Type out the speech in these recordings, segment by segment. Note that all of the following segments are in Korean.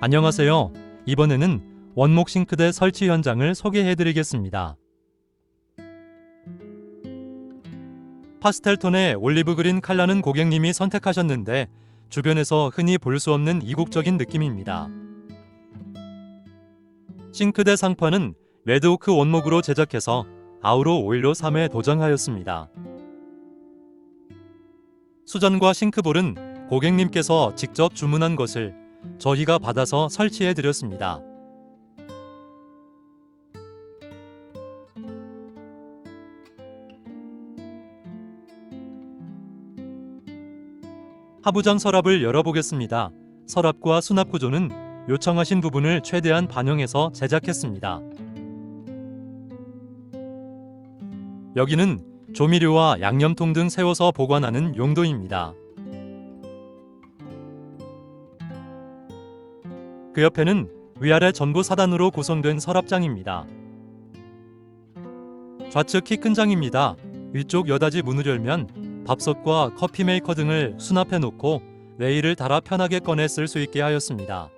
안녕하세요. 이번에는 원목 싱크대 설치 현장을 소개해드리겠습니다. 파스텔톤의 올리브 그린 컬러는 고객님이 선택하셨는데 주변에서 흔히 볼 수 없는 이국적인 느낌입니다. 싱크대 상판은 레드오크 원목으로 제작해서 아우로 오일로 3에 도장하였습니다. 수전과 싱크볼은 고객님께서 직접 주문한 것을 저희가 받아서 설치해 드렸습니다. 하부장 서랍을 열어보겠습니다. 서랍과 수납 구조는 요청하신 부분을 최대한 반영해서 제작했습니다. 여기는 조미료와 양념통 등 세워서 보관하는 용도입니다. 그 옆에는 위아래 전부 사단으로 구성된 서랍장입니다. 좌측 키 큰 장입니다. 위쪽 여닫이 문을 열면 밥솥과 커피 메이커 등을 수납해 놓고 레일을 달아 편하게 꺼내 쓸 수 있게 하였습니다.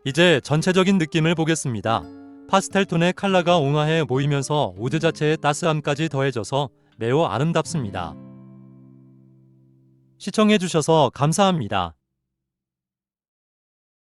이제 전체적인 느낌을 보겠습니다. 파스텔톤의 컬러가 옹화해 보이면서 우드 자체의 따스함까지 더해져서 매우 아름답습니다. 시청해 주셔서 감사합니다.